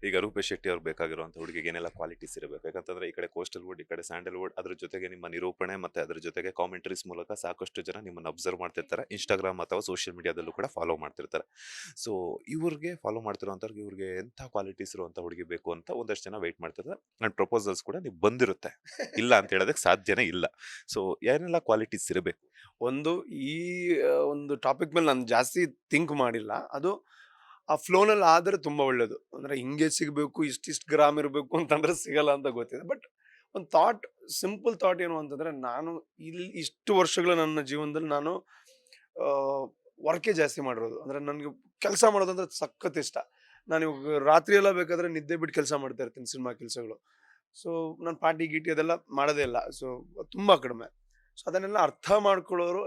ಈಗ ರೂಪೇಶ್ ಶೆಟ್ಟಿ ಅವ್ರಿಗೆ ಬೇಕಾಗಿರುವಂತ ಹುಡುಗಿಗೆ ಏನೆಲ್ಲ ಕ್ವಾಲಿಟೀಸ್ ಇರಬೇಕು, ಯಾಕಂತಂದ್ರೆ ಈ ಕಡೆ ಕೋಸ್ಟಲ್ ವುಡ್, ಈ ಕಡೆ ಸ್ಯಾಂಡಲ್ವುಡ್, ಅದ್ರ ಜೊತೆಗೆ ನಿಮ್ಮ ನಿರೂಪಣೆ ಮತ್ತೆ ಅದ್ರ ಜೊತೆಗೆ ಕಾಮೆಂಟ್ರೀಸ್ ಮೂಲಕ ಸಾಕಷ್ಟು ಜನ ನಿಮ್ಮನ್ನ ಅಬ್ಸರ್ವ್ ಮಾಡ್ತಿರ್ತಾರೆ, ಇನ್ಸ್ಟಾಗ್ರಾಮ್ ಅಥವಾ ಸೋಷಿಯಲ್ ಮೀಡಿಯಾದಲ್ಲೂ ಕೂಡ ಫಾಲೋ ಮಾಡ್ತಿರ್ತಾರೆ. ಸೊ ಇವ್ರಿಗೆ ಫಾಲೋ ಮಾಡ್ತಿರೋಂಥವ್ರಿಗೆ ಇವ್ರಿಗೆ ಎಂಥ ಕ್ವಾಲಿಟೀಸ್ ಇರುವಂತ ಹುಡುಗಿ ಬೇಕು ಅಂತ ಒಂದಷ್ಟು ಜನ ವೆಯ್ಟ್ ಮಾಡ್ತಿರ್ತಾರೆ. ಅಂಡ್ ಪ್ರಪೋಸಲ್ಸ್ ಕೂಡ ನೀವು ಬಂದಿರುತ್ತೆ, ಇಲ್ಲ ಅಂತ ಹೇಳೋದಕ್ಕೆ ಸಾಧ್ಯನೇ ಇಲ್ಲ. ಸೊ ಏನೆಲ್ಲ ಕ್ವಾಲಿಟೀಸ್ ಇರಬೇಕು? ಒಂದು ಈ ಒಂದು ಟಾಪಿಕ್ ಮೇಲೆ ನಾನು ಜಾಸ್ತಿ ಥಿಂಕ್ ಮಾಡಿಲ್ಲ. ಅದು ಆ ಫ್ಲೋನಲ್ಲಿ ಆದ್ರೆ ತುಂಬಾ ಒಳ್ಳೇದು. ಅಂದ್ರೆ ಹಿಂಗೆ ಸಿಗಬೇಕು, ಇಷ್ಟಿಷ್ಟು ಗ್ರಾಮ್ ಇರಬೇಕು ಅಂತಂದ್ರೆ ಸಿಗಲ್ಲ ಅಂತ ಗೊತ್ತಿದೆ. ಬಟ್ ಒಂದು ಥಾಟ್, ಸಿಂಪಲ್ ಥಾಟ್ ಏನು ಅಂತಂದ್ರೆ, ನಾನು ಇಲ್ಲಿ ಇಷ್ಟು ವರ್ಷಗಳ ನನ್ನ ಜೀವನದಲ್ಲಿ ನಾನು ವರ್ಕೇ ಜಾಸ್ತಿ ಮಾಡಿರೋದು. ಅಂದ್ರೆ ನನಗೆ ಕೆಲಸ ಮಾಡೋದಂದ್ರೆ ಸಖತ್ ಇಷ್ಟ. ನಾನು ಇವಾಗ ರಾತ್ರಿ ಎಲ್ಲ ಬೇಕಾದ್ರೆ ನಿದ್ದೆ ಬಿಟ್ಟು ಕೆಲಸ ಮಾಡ್ತಾ ಇರ್ತೀನಿ, ಸಿನಿಮಾ ಕೆಲಸಗಳು. ಸೊ ನಾನು ಪಾರ್ಟಿ ಗೀಟಿ ಅದೆಲ್ಲ ಮಾಡೋದೇ ಇಲ್ಲ. ಸೊ ತುಂಬಾ ಕಡಿಮೆ. ಸೊ ಅದನ್ನೆಲ್ಲ ಅರ್ಥ ಮಾಡ್ಕೊಳ್ಳೋರು,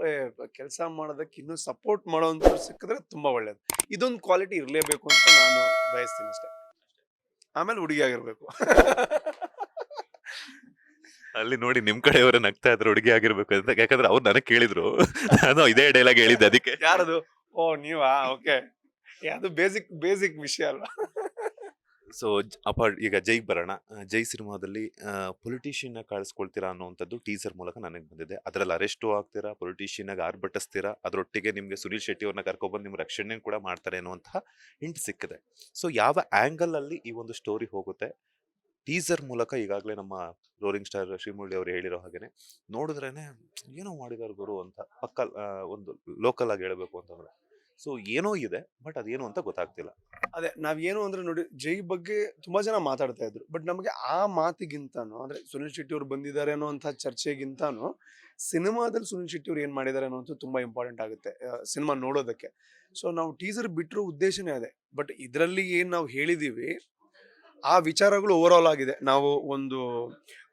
ಕೆಲಸ ಮಾಡೋದಕ್ಕೆ ಇನ್ನೂ ಸಪೋರ್ಟ್ ಮಾಡೋವಂಥವ್ರು ಸಿಕ್ಕಿದ್ರೆ ತುಂಬಾ ಒಳ್ಳೇದು. ಇದೊಂದು ಕ್ವಾಲಿಟಿ ಇರಲೇಬೇಕು ಅಂತ ನಾನು ಬಯಸ್ತೀನಿ ಅಷ್ಟೇ. ಆಮೇಲೆ ಹುಡುಗಿ ಆಗಿರ್ಬೇಕು. ಅಲ್ಲಿ ನೋಡಿ ನಿಮ್ ಕಡೆಯವರ ನಗ್ತಾ ಇದ್ರು ಹುಡುಗಿ ಆಗಿರ್ಬೇಕು ಅಂತ, ಯಾಕಂದ್ರೆ ಅವ್ರು ನನಗೆ ಕೇಳಿದ್ರು. ನಾನು ಇದೇ ಡೈಲಾಗ್ ಹೇಳಿದ್ದೆ ಅದಕ್ಕೆ. ಯಾರದು? ಓ, ನೀವಾ? ಓಕೆ. ಅದು ಬೇಸಿಕ್ ಬೇಸಿಕ್ ವಿಷಯ ಅಲ್ವಾ? ಸೊ ಈಗ ಜೈಗ್ ಬರೋಣ. ಜೈ ಸಿನಿಮಾದಲ್ಲಿ ಪೊಲಿಟಿಷಿಯನ್ ಕಾಣಿಸ್ಕೊಳ್ತೀರಾ ಅನ್ನುವಂಥದ್ದು ಟೀಸರ್ ಮೂಲಕ ನನಗೆ ಬಂದಿದೆ. ಅದ್ರಲ್ಲಿ ಅರೆಸ್ಟು ಆಗ್ತೀರಾ, ಪೊಲಿಟಿಷಿಯನ್ ಆಗಿ ಆರ್ಭಟಿಸ್ತೀರಾ, ಅದರೊಟ್ಟಿಗೆ ನಿಮ್ಗೆ ಸುನೀಲ್ ಶೆಟ್ಟಿ ಅವ್ರನ್ನ ಕರ್ಕೊಬಂದು ನಿಮ್ ರಕ್ಷಣೆ ಕೂಡ ಮಾಡ್ತಾರೆ ಅನ್ನುವಂತಹ ಹಿಂಟ್ ಸಿಕ್ಕಿದೆ. ಸೊ ಯಾವ ಆಂಗಲ್ ಅಲ್ಲಿ ಈ ಒಂದು ಸ್ಟೋರಿ ಹೋಗುತ್ತೆ? ಟೀಸರ್ ಮೂಲಕ ಈಗಾಗಲೇ ನಮ್ಮ ರೋಲಿಂಗ್ ಸ್ಟಾರ್ ಶ್ರೀಮುರಳಿ ಅವರು ಹೇಳಿರೋ ಹಾಗೇನೆ ನೋಡಿದ್ರೇನೆ ಏನೋ ಮಾಡಿದಾರೆ ಗುರು ಅಂತ, ಪಕ್ಕ ಒಂದು ಲೋಕಲ್ ಆಗಿ ಹೇಳ್ಬೇಕು ಅಂತಂದ್ರೆ. ಸೊ ಏನೋ ಇದೆ, ಬಟ್ ಅದೇನು ಅಂತ ಗೊತ್ತಾಗ್ತಿಲ್ಲ. ಅದೇ ನಾವೇನು ಅಂದ್ರೆ ನೋಡಿ, ಜೈ ಬಗ್ಗೆ ತುಂಬಾ ಜನ ಮಾತಾಡ್ತಾ ಇದ್ರು. ಬಟ್ ನಮಗೆ ಆ ಮಾತಿಗಿಂತಾನು, ಅಂದ್ರೆ ಸುನಿಲ್ ಶೆಟ್ಟಿ ಅವ್ರು ಬಂದಿದ್ದಾರೆ ಅನ್ನೋಂಥ ಚರ್ಚೆಗಿಂತಾನು ಸಿನಿಮಾದಲ್ಲಿ ಸುನಿಲ್ ಶೆಟ್ಟಿ ಅವ್ರು ಏನ್ ಮಾಡಿದ್ದಾರೆ ಅನ್ನೋದು ತುಂಬಾ ಇಂಪಾರ್ಟೆಂಟ್ ಆಗುತ್ತೆ ಸಿನಿಮಾ ನೋಡೋದಕ್ಕೆ. ಸೊ ನಾವು ಟೀಸರ್ ಬಿಟ್ಟಿರೋ ಉದ್ದೇಶನೇ ಅದೇ. ಬಟ್ ಇದರಲ್ಲಿ ಏನ್ ನಾವು ಹೇಳಿದೀವಿ, ಆ ವಿಚಾರಗಳು ಓವರ್ ಆಲ್ ಆಗಿದೆ. ನಾವು ಒಂದು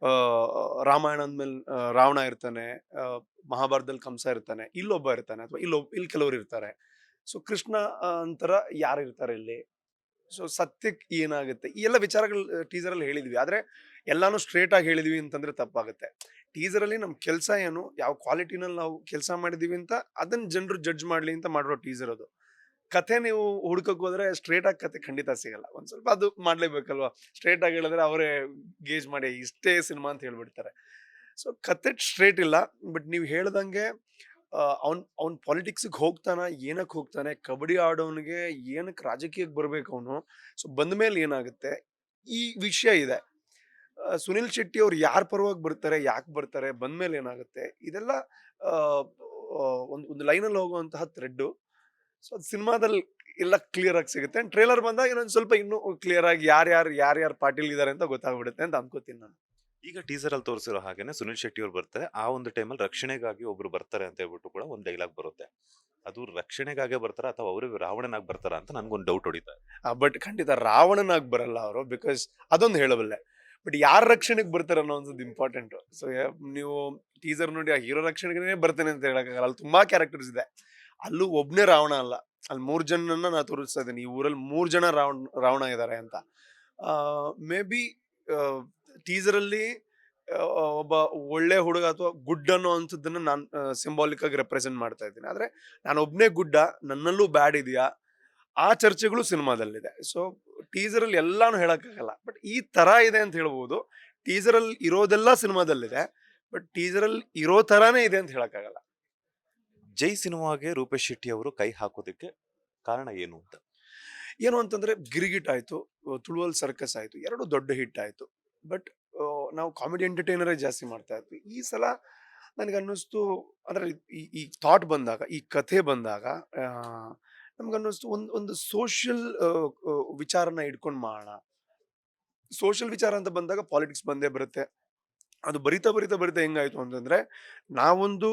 ಆ ರಾಮಾಯಣ ಅಂದ್ಮೇಲೆ ರಾವಣ ಇರ್ತಾನೆ, ಮಹಾಭಾರತದಲ್ಲಿ ಕಂಸ ಇರ್ತಾನೆ, ಇಲ್ಲೊಬ್ಬ ಇರ್ತಾನೆ, ಅಥವಾ ಇಲ್ಲಿ ಕೆಲವರು ಇರ್ತಾರೆ. ಸೊ ಕೃಷ್ಣ ಅಂತರ ಯಾರು ಇರ್ತಾರೆ ಇಲ್ಲಿ. ಸೊ ಸತ್ಯಕ್ಕೆ ಏನಾಗುತ್ತೆ, ಈ ಎಲ್ಲ ವಿಚಾರಗಳು ಟೀಸರ್ ಅಲ್ಲಿ ಹೇಳಿದ್ವಿ. ಆದ್ರೆ ಎಲ್ಲಾನು ಸ್ಟ್ರೇಟ್ ಆಗಿ ಹೇಳಿದ್ವಿ ಅಂತಂದ್ರೆ ತಪ್ಪಾಗುತ್ತೆ. ಟೀಸರ್ ಅಲ್ಲಿ ನಮ್ ಕೆಲಸ ಏನು, ಯಾವ ಕ್ವಾಲಿಟಿನಲ್ಲಿ ನಾವು ಕೆಲಸ ಮಾಡಿದೀವಿ ಅಂತ ಅದನ್ನ ಜನರು ಜಡ್ಜ್ ಮಾಡ್ಲಿ ಅಂತ ಮಾಡಿರೋ ಟೀಸರ್ ಅದು. ಕಥೆ ನೀವು ಹುಡ್ಕಕ್ ಹೋದ್ರೆ ಸ್ಟ್ರೇಟ್ ಆಗಿ ಕಥೆ ಖಂಡಿತ ಸಿಗಲ್ಲ. ಒಂದ್ ಸ್ವಲ್ಪ ಅದು ಮಾಡ್ಲೇಬೇಕಲ್ವಾ. ಸ್ಟ್ರೇಟ್ ಆಗಿ ಹೇಳಿದ್ರೆ ಅವರೇ ಗೇಜ್ ಮಾಡಿ ಇಷ್ಟೇ ಸಿನಿಮಾ ಅಂತ ಹೇಳ್ಬಿಡ್ತಾರೆ. ಸೊ ಕತೆ ಸ್ಟ್ರೇಟ್ ಇಲ್ಲ. ಬಟ್ ನೀವು ಹೇಳ್ದಂಗೆ ಅವ್ನ್ ಪಾಲಿಟಿಕ್ಸ್ಗೆ ಹೋಗ್ತಾನ, ಏನಕ್ ಹೋಗ್ತಾನೆ, ಕಬಡ್ಡಿ ಆಡೋನ್ಗೆ ಏನಕ್ ರಾಜಕೀಯಕ್ಕೆ ಬರ್ಬೇಕು ಅವನು, ಸೊ ಬಂದ್ಮೇಲೆ ಏನಾಗುತ್ತೆ, ಈ ವಿಷಯ ಇದೆ. ಸುನಿಲ್ ಶೆಟ್ಟಿ ಅವ್ರು ಯಾರ ಪರವಾಗಿ ಬರ್ತಾರೆ, ಯಾಕೆ ಬರ್ತಾರೆ, ಬಂದ್ಮೇಲೆ ಏನಾಗುತ್ತೆ, ಇದೆಲ್ಲ ಆ, ಒಂದು ಲೈನಲ್ಲಿ ಹೋಗುವಂತಹ ಥ್ರೆಡ್. ಸೊ ಅದು ಸಿನಿಮಾದಲ್ಲಿ ಎಲ್ಲ ಕ್ಲಿಯರ್ ಆಗಿ ಸಿಗುತ್ತೆ. ಟ್ರೇಲರ್ ಬಂದಾಗ ಇನ್ನೊಂದ್ ಸ್ವಲ್ಪ ಇನ್ನೂ ಕ್ಲಿಯರ್ ಆಗಿ ಯಾರ್ಯಾರು ಪಾರ್ಟಿಲ್ ಇದಾರೆ ಅಂತ ಗೊತ್ತಾಗ್ಬಿಡುತ್ತೆ ಅಂತ ಅನ್ಕೋತೀನಿ ನಾನು. ಈಗ ಟೀಸರ್ ಅಲ್ಲಿ ತೋರಿಸಿರೋ ಹಾಗೇನೆ ಸುನಿಲ್ ಶೆಟ್ಟಿ ಅವ್ರು ಬರ್ತಾರೆ. ಆ ಒಂದು ಟೈಮಲ್ಲಿ ರಕ್ಷಣೆಗಾಗಿ ಒಬ್ರು ಬರ್ತಾರೆ ಅಂತ ಹೇಳ್ಬಿಟ್ಟು ಕೂಡ ಒಂದು ಡೈಲಾಗ್ ಬರುತ್ತೆ. ಅದು ರಕ್ಷಣೆಗಾಗೆ ಬರ್ತಾರ ಅಥವಾ ಅವರು ರಾವಣನಾಗಿ ಬರ್ತಾರ ಅಂತ ನನ್ಗೊಂದು ಡೌಟ್ ಹೊಡಿತಾರೆ. ಬಟ್ ಖಂಡಿತ ರಾವಣನಾಗಿ ಬರಲ್ಲ ಅವರು, ಬಿಕಾಸ್ ಅದೊಂದು ಹೇಳಬಲ್ಲೆ. ಬಟ್ ಯಾರ ರಕ್ಷಣೆಗೆ ಬರ್ತಾರೆ ಅನ್ನೋ ಒಂದು ಇಂಪಾರ್ಟೆಂಟ್. ಸೊ ನೀವು ಟೀಸರ್ ನೋಡಿ ಆ ಹೀರೋ ರಕ್ಷಣೆಗೆ ಬರ್ತೇನೆ ಅಂತ ಹೇಳಕ್ಕಾಗಲ್ಲ. ಅಲ್ಲಿ ತುಂಬಾ ಕ್ಯಾರೆಕ್ಟರ್ಸ್ ಇದೆ. ಅಲ್ಲೂ ಒಬ್ನೇ ರಾವಣ ಅಲ್ಲ, ಅಲ್ಲಿ 3 ಜನನ್ನ ನಾ ತೋರಿಸ್ತಾ ಇದ್ದೀನಿ. ಈ ಊರಲ್ಲಿ 3 ಜನ ರಾವಣ ಇದ್ದಾರೆ ಅಂತ. ಮೇ ಬಿ ಟೀಸರ್ ಅಲ್ಲಿ ಒಬ್ಬ ಒಳ್ಳೆ ಹುಡುಗ ಅಥವಾ ಗುಡ್ ಅನ್ನೋ ಅಂಥದ್ದನ್ನ ನಾನು ಸಿಂಬಾಲಿಕ್ ಆಗಿ ರೆಪ್ರೆಸೆಂಟ್ ಮಾಡ್ತಾ ಇದ್ದೀನಿ. ಆದ್ರೆ ನಾನು ಒಬ್ನೇ ಗುಡ್ಡ, ನನ್ನಲ್ಲೂ ಬ್ಯಾಡ್ ಇದೆಯಾ, ಆ ಚರ್ಚೆಗಳು ಸಿನಿಮಾದಲ್ಲಿದೆ. ಸೊ ಟೀಸರ್ ಅಲ್ಲಿ ಎಲ್ಲಾನು ಹೇಳಕ್ಕಾಗಲ್ಲ, ಬಟ್ ಈ ತರ ಇದೆ ಅಂತ ಹೇಳ್ಬೋದು. ಟೀಸರ್ ಅಲ್ಲಿ ಇರೋದೆಲ್ಲ ಸಿನಿಮಾದಲ್ಲಿದೆ, ಬಟ್ ಟೀಸರ್ ಅಲ್ಲಿ ಇರೋ ತರಾನೇ ಇದೆ ಅಂತ ಹೇಳಕ್ಕಾಗಲ್ಲ. ಜೈ ಸಿನಿಮಾಗೆ ರೂಪೇಶ್ ಶೆಟ್ಟಿ ಅವರು ಕೈ ಹಾಕೋದಕ್ಕೆ ಕಾರಣ ಏನು ಅಂತ? ಏನು ಅಂತಂದ್ರೆ, ಗಿರಿಗಿಟ್ ಆಯ್ತು, ತುಳುವಲ್ ಸರ್ಕಸ್ ಆಯ್ತು, ಎರಡು ದೊಡ್ಡ ಹಿಟ್ ಆಯ್ತು. ಬಟ್ ನಾವು ಕಾಮಿಡಿ ಎಂಟರ್ಟೈನರೇ ಜಾಸ್ತಿ ಮಾಡ್ತಾ ಇದ್ವಿ. ಈ ಸಲ ನನಗನ್ನಿಸ್ತು, ಅಂದ್ರೆ ಈ ಥಾಟ್ ಬಂದಾಗ, ಈ ಕಥೆ ಬಂದಾಗ, ನಮ್ಗನ್ನಿಸ್ತು ಒಂದು ಸೋಷಿಯಲ್ ವಿಚಾರನ ಇಟ್ಕೊಂಡು ಮಾಡೋಣ. ಸೋಷಿಯಲ್ ವಿಚಾರ ಅಂತ ಬಂದಾಗ ಪಾಲಿಟಿಕ್ಸ್ ಬಂದೇ ಬರುತ್ತೆ. ಅದು ಬರಿತಾ ಬರಿತಾ ಬರಿತಾ ಹೆಂಗಾಯ್ತು ಅಂತಂದ್ರೆ, ನಾವೊಂದು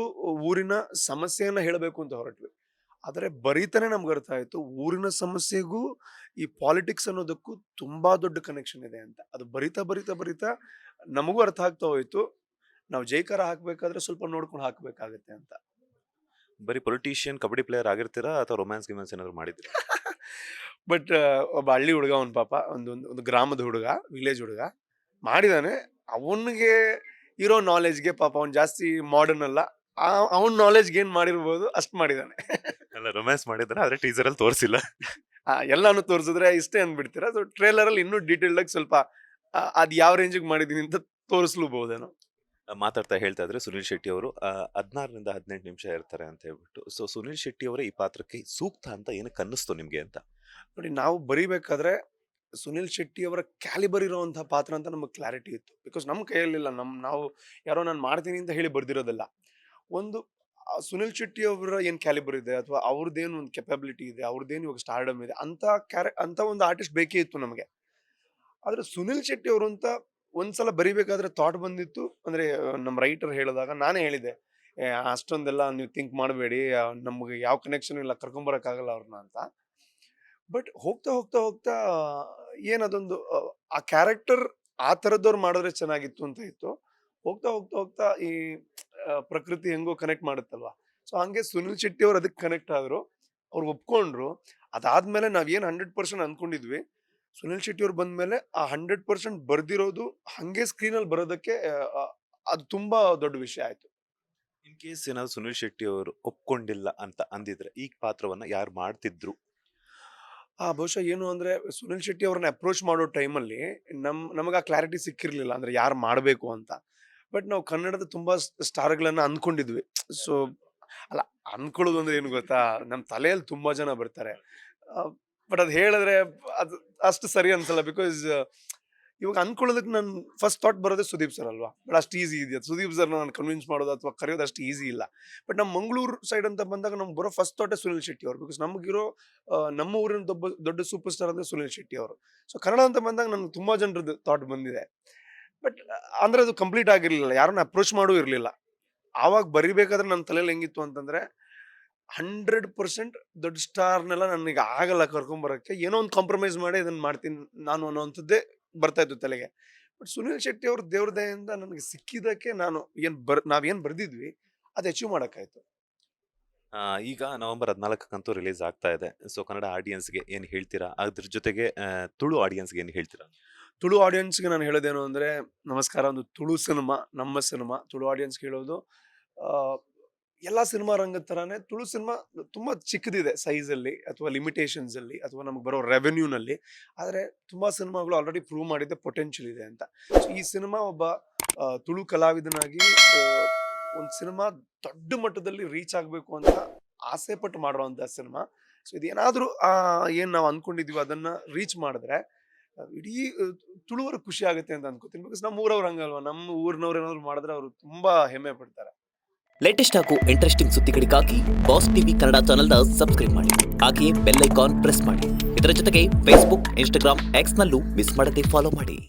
ಊರಿನ ಸಮಸ್ಯೆಯನ್ನ ಹೇಳಬೇಕು ಅಂತ ಹೊರಟ್ವಿ. ಆದ್ರೆ ಬರೀತಾನೆ ನಮ್ಗೆ ಅರ್ಥ ಆಯ್ತು, ಊರಿನ ಸಮಸ್ಯೆಗೂ ಈ ಪಾಲಿಟಿಕ್ಸ್ ಅನ್ನೋದಕ್ಕೂ ತುಂಬಾ ದೊಡ್ಡ ಕನೆಕ್ಷನ್ ಇದೆ ಅಂತ. ಅದು ಬರಿತಾ ಬರಿತಾ ಬರಿತಾ ನಮಗೂ ಅರ್ಥ ಆಗ್ತಾ ಹೋಯ್ತು. ನಾವು ಜೈಕಾರ ಹಾಕ್ಬೇಕಾದ್ರೆ ಸ್ವಲ್ಪ ನೋಡ್ಕೊಂಡು ಹಾಕ್ಬೇಕಾಗತ್ತೆ ಅಂತ. ಬರೀ ಪೊಲಿಟಿಷಿಯನ್ ಕಬಡ್ಡಿ ಪ್ಲೇಯರ್ ಆಗಿರ್ತೀರಾ ಅಥವಾ ರೊಮ್ಯಾನ್ಸ್ ಗಿಮ್ಯಾನ್ಸ್ ಏನಾದ್ರು ಮಾಡಿದ್ರಿ? ಬಟ್ ಒಬ್ಬ ಹಳ್ಳಿ ಹುಡುಗ, ಅವ್ನ ಪಾಪ ಒಂದು ಗ್ರಾಮದ ಹುಡುಗ, ವಿಲೇಜ್ ಹುಡುಗ ಮಾಡಿದಾನೆ. ಅವನಿಗೆ ಇರೋ ನಾಲೆಜ್ಗೆ ಪಾಪ ಅವ್ನು ಜಾಸ್ತಿ ಮಾಡರ್ನ್ ಅಲ್ಲ, ಅವನ್ ನಾಲೆಜ್ಗೆ ಏನ್ ಮಾಡಿರ್ಬೋದು ಅಷ್ಟ್ ಮಾಡಿದಾನೆ. ಅಲ್ಲ, ರೊಮ್ಯಾನ್ಸ್ ಮಾಡಿದ್ರೆ ಆದ್ರೆ ಟೀಸರ್ ಅಲ್ಲಿ ತೋರಿಸಿಲ್ಲ. ಎಲ್ಲಾನು ತೋರಿಸಿದ್ರೆ ಇಷ್ಟೇ ಅಂದ್ಬಿಡ್ತೀರಾ. ಸೊ ಟ್ರೇಲರಲ್ಲಿ ಇನ್ನೂ ಡೀಟೇಲ್ಡಾಗಿ ಸ್ವಲ್ಪ ಅದು ಯಾವ ರೇಂಜಿಗೆ ಮಾಡಿದ್ದೀನಿ ಅಂತ ತೋರಿಸ್ಲೂಬಹುದೇನೋ. ಮಾತಾಡ್ತಾ ಹೇಳ್ತಾ ಇದ್ರೆ ಸುನಿಲ್ ಶೆಟ್ಟಿ ಅವರು 16ರಿಂದ 18 ನಿಮಿಷ ಇರ್ತಾರೆ ಅಂತ ಹೇಳ್ಬಿಟ್ಟು. ಸೊ ಸುನಿಲ್ ಶೆಟ್ಟಿ ಅವರೇ ಈ ಪಾತ್ರಕ್ಕೆ ಸೂಕ್ತ ಅಂತ ಏನಕ್ಕೆ ಅನ್ನಿಸ್ತು ನಿಮ್ಗೆ ಅಂತ? ನೋಡಿ, ನಾವು ಬರಿಬೇಕಾದ್ರೆ ಸುನಿಲ್ ಶೆಟ್ಟಿ ಅವರ ಕ್ಯಾಲಿಬರ್ ಇರುವಂಥ ಪಾತ್ರ ಅಂತ ನಮಗೆ ಕ್ಲಾರಿಟಿ ಇತ್ತು. ಬಿಕಾಸ್ ನಮ್ಮ ಕೈಯಲ್ಲಿಲ್ಲ. ನಾವು ಯಾರೋ ನಾನು ಮಾಡ್ತೀನಿ ಅಂತ ಹೇಳಿ ಬರ್ದಿರೋದಲ್ಲ. ಒಂದು ಸುನಿಲ್ ಶೆಟ್ಟಿ ಅವರ ಏನು ಕ್ಯಾಲಿಬರ್ ಇದೆ ಅಥವಾ ಅವ್ರದ್ದೇನು ಒಂದು ಕೆಪಬಿಲಿಟಿ ಇದೆ, ಅವ್ರದ್ದೇನು ಇವಾಗ ಸ್ಟಾರ್ಡಮ್ ಇದೆ ಅಂತ ಒಂದು ಆರ್ಟಿಸ್ಟ್ ಬೇಕೇ ಇತ್ತು ನಮಗೆ. ಆದ್ರೆ ಸುನಿಲ್ ಶೆಟ್ಟಿ ಅವರು ಅಂತ ಒಂದ್ಸಲ ಬರಿಬೇಕಾದ್ರೆ ಥಾಟ್ ಬಂದಿತ್ತು. ಅಂದ್ರೆ ನಮ್ಮ ರೈಟರ್ ಹೇಳಿದಾಗ ನಾನೇ ಹೇಳಿದೆ, ಅಷ್ಟೊಂದೆಲ್ಲ ನೀವು ಥಿಂಕ್ ಮಾಡಬೇಡಿ, ನಮ್ಗೆ ಯಾವ ಕನೆಕ್ಷನ್ ಇಲ್ಲ, ಕರ್ಕೊಂಬರಕ್ಕಾಗಲ್ಲ ಅವ್ರನ್ನ ಅಂತ. ಬಟ್ ಹೋಗ್ತಾ ಹೋಗ್ತಾ ಹೋಗ್ತಾ ಏನದೊಂದು ಆ ಕ್ಯಾರೆಕ್ಟರ್ ಆ ಥರದವ್ರು ಮಾಡಿದ್ರೆ ಚೆನ್ನಾಗಿತ್ತು ಅಂತ ಇತ್ತು. ಹೋಗ್ತಾ ಹೋಗ್ತಾ ಹೋಗ್ತಾ ಈ ಪ್ರಕೃತಿ ಹೆಂಗೋ ಕನೆಕ್ಟ್ ಮಾಡುತ್ತಲ್ವಾ. ಸೊ ಹಂಗೆ ಸುನಿಲ್ ಶೆಟ್ಟಿ ಅವ್ರು ಅದಕ್ಕೆ ಕನೆಕ್ಟ್ ಆದ್ರು, ಅವ್ರು ಒಪ್ಕೊಂಡ್ರು. ಅದಾದ್ಮೇಲೆ ನಾವೇನು 100% ಅನ್ಕೊಂಡಿದ್ವಿ, ಸುನಿಲ್ ಶೆಟ್ಟಿ ಅವ್ರು ಬಂದ್ಮೇಲೆ ಆ 100% ಬರ್ದಿರೋದು ಹಂಗೆ ಸ್ಕ್ರೀನಲ್ಲಿ ಬರೋದಕ್ಕೆ ಅದು ತುಂಬಾ ದೊಡ್ಡ ವಿಷಯ ಆಯ್ತು. ಇನ್ ಕೇಸ್ ಏನಾದ್ರು ಸುನಿಲ್ ಶೆಟ್ಟಿ ಅವರು ಒಪ್ಕೊಂಡಿಲ್ಲ ಅಂತ ಅಂದಿದ್ರೆ ಈ ಪಾತ್ರವನ್ನ ಯಾರು ಮಾಡ್ತಿದ್ರು? ಬಹುಶಃ ಏನು ಅಂದ್ರೆ, ಸುನಿಲ್ ಶೆಟ್ಟಿ ಅವ್ರನ್ನ ಅಪ್ರೋಚ್ ಮಾಡೋ ಟೈಮಲ್ಲಿ ನಮಗೆ ಆ ಕ್ಲಾರಿಟಿ ಸಿಕ್ಕಿರ್ಲಿಲ್ಲ, ಅಂದ್ರೆ ಯಾರು ಮಾಡಬೇಕು ಅಂತ. ಬಟ್ ನಾವು ಕನ್ನಡದ ತುಂಬಾ ಸ್ಟಾರ್ಗಳನ್ನ ಅಂದ್ಕೊಂಡಿದ್ವಿ. ಸೊ ಅಲ್ಲ, ಅನ್ಕೊಳ್ಳೋದು ಅಂದ್ರೆ ಏನು ಗೊತ್ತಾ, ನಮ್ಮ ತಲೆಯಲ್ಲಿ ತುಂಬಾ ಜನ ಬರ್ತಾರೆ. ಬಟ್ ಅದು ಹೇಳಿದ್ರೆ ಅದು ಅಷ್ಟು ಸರಿ ಅನ್ಸಲ್ಲ. ಬಿಕಾಸ್ ಇವಾಗ ಅನ್ಕೊಳ್ಳೋದಕ್ಕೆ ನಾನು ಫಸ್ಟ್ ಥಾಟ್ ಬರೋದೇ ಸುದೀಪ್ ಸರ್ ಅಲ್ವಾ. ಬಟ್ ಅಷ್ಟು ಈಸಿ ಇದೆಯಾ ಸುದೀಪ್ ಸರ್ನ ನಾನು ಕನ್ವಿನ್ಸ್ ಮಾಡೋದು ಅಥವಾ ಕರೆಯೋದು ಅಷ್ಟು ಈಸಿ ಇಲ್ಲ. ಬಟ್ ನಮ್ಮ ಮಂಗಳೂರು ಸೈಡ್ ಅಂತ ಬಂದಾಗ ನಮ್ಗೆ ಬರೋ ಫಸ್ಟ್ ಥಾಟೇ ಸುನಿಲ್ ಶೆಟ್ಟಿ ಅವರು. ಬಿಕಾಸ್ ನಮಗಿರೋ ನಮ್ಮ ಊರಿನ ದೊಡ್ಡ ಸೂಪರ್ ಸ್ಟಾರ್ ಅಂದ್ರೆ ಸುನಿಲ್ ಶೆಟ್ಟಿ ಅವರು. ಸೊ ಕನ್ನಡ ಅಂತ ಬಂದಾಗ ನನ್ಗೆ ತುಂಬಾ ಜನರದ್ದು ಥಾಟ್ ಬಂದಿದೆ. ಬಟ್ ಅಂದ್ರೆ ಅದು ಕಂಪ್ಲೀಟ್ ಆಗಿರ್ಲಿಲ್ಲ, ಯಾರನ್ನ ಅಪ್ರೋಚ್ ಮಾಡೂ ಇರ್ಲಿಲ್ಲ. ಆವಾಗ ಬರಿಬೇಕಾದ್ರೆ ನನ್ನ ತಲೆಯಲ್ಲಿ ಹೆಂಗಿತ್ತು ಅಂತಂದ್ರೆ, 100% ದೊಡ್ಡ ಸ್ಟಾರ್ನೆಲ್ಲ ನನಗೆ ಆಗಲ್ಲ ಕರ್ಕೊಂಬರಕ್ಕೆ, ಏನೋ ಒಂದು ಕಾಂಪ್ರಮೈಸ್ ಮಾಡಿ ಇದನ್ನ ಮಾಡ್ತೀನಿ ನಾನು ಅನ್ನೋಂಥದ್ದೇ ಬರ್ತಾ ಇತ್ತು ತಲೆಗೆ. ಬಟ್ ಸುನಿಲ್ ಶೆಟ್ಟಿ ಅವ್ರ ದೇವ್ರ ದಯೆಯಿಂದ ನನಗೆ ಸಿಕ್ಕಿದ್ದಕ್ಕೆ ನಾವೇನ್ ಬರ್ದಿದ್ವಿ ಅದು ಅಚೀವ್ ಮಾಡಕ್ಕಾಯ್ತು. ಈಗ ನವೆಂಬರ್ 14 ರಿಲೀಸ್ ಆಗ್ತಾ ಇದೆ. ಸೊ ಕನ್ನಡ ಆಡಿಯನ್ಸ್ಗೆ ಏನ್ ಹೇಳ್ತೀರಾ? ಅದ್ರ ಜೊತೆಗೆ ತುಳು ಆಡಿಯನ್ಸ್ಗೆ ಏನ್ ಹೇಳ್ತೀರಾ? ತುಳು ಆಡಿಯನ್ಸ್ಗೆ ನಾನು ಹೇಳೋದೇನು ಅಂದ್ರೆ, ನಮಸ್ಕಾರ. ಒಂದು ತುಳು ಸಿನಿಮಾ ನಮ್ಮ ಸಿನಿಮಾ. ತುಳು ಆಡಿಯನ್ಸ್ಗೆ ಹೇಳೋದು, ಎಲ್ಲ ಸಿನಿಮಾ ರಂಗದ ತರಾನೇ ತುಳು ಸಿನಿಮಾ ತುಂಬಾ ಚಿಕ್ಕದಿದೆ ಸೈಜಲ್ಲಿ ಅಥವಾ ಲಿಮಿಟೇಷನ್ಸ್ ಅಲ್ಲಿ ಅಥವಾ ನಮ್ಗೆ ಬರೋ ರೆವೆನ್ಯೂನಲ್ಲಿ. ಆದರೆ ತುಂಬಾ ಸಿನಿಮಾಗಳು ಆಲ್ರೆಡಿ ಪ್ರೂವ್ ಮಾಡಿದ್ದೆ ಪೊಟೆನ್ಷಿಯಲ್ ಇದೆ ಅಂತ. ಸೊ ಈ ಸಿನಿಮಾ ಒಬ್ಬ ತುಳು ಕಲಾವಿದನಾಗಿ ಒಂದು ಸಿನಿಮಾ ದೊಡ್ಡ ಮಟ್ಟದಲ್ಲಿ ರೀಚ್ ಆಗಬೇಕು ಅಂತ ಆಸೆ ಪಟ್ಟು ಮಾಡುವಂಥ ಸಿನಿಮಾ. ಸೊ ಇದೇನಾದ್ರೂ ಏನ್ ನಾವು ಅನ್ಕೊಂಡಿದೀವಿ ಅದನ್ನ ರೀಚ್ ಮಾಡಿದ್ರೆ ಇಡೀ ತುಳುವರು ಖುಷಿ ಆಗುತ್ತೆ ಅಂತ ಅನ್ಕೋತೀನಿ. ಬಿಕಾಸ್ ನಮ್ಮ ಊರವ್ರು ಹಂಗಲ್ವಾ, ನಮ್ಮ ಊರಿನವ್ರು ಏನಾದ್ರು ಮಾಡಿದ್ರೆ ಅವರು ತುಂಬಾ ಹೆಮ್ಮೆ ಪಡ್ತಾರೆ. ಲೇಟೆಸ್ಟ್ ಹಾಗೂ ಇಂಟ್ರೆಸ್ಟಿಂಗ್ ಸುದ್ದಿಗಳಿಗಾಗಿ ಬಾಸ್ ಟಿವಿ ಕನ್ನಡ ಚಾನೆಲ್ನ ಸಬ್ಸ್ಕ್ರೈಬ್ ಮಾಡಿ. ಹಾಗೆಯೇ ಬೆಲ್ ಐಕಾನ್ ಪ್ರೆಸ್ ಮಾಡಿ. ಇದರ ಜೊತೆಗೆ ಫೇಸ್ಬುಕ್, ಇನ್ಸ್ಟಾಗ್ರಾಮ್, ಎಕ್ಸ್ನಲ್ಲೂ ಮಿಸ್ ಮಾಡದೆ ಫಾಲೋ ಮಾಡಿ.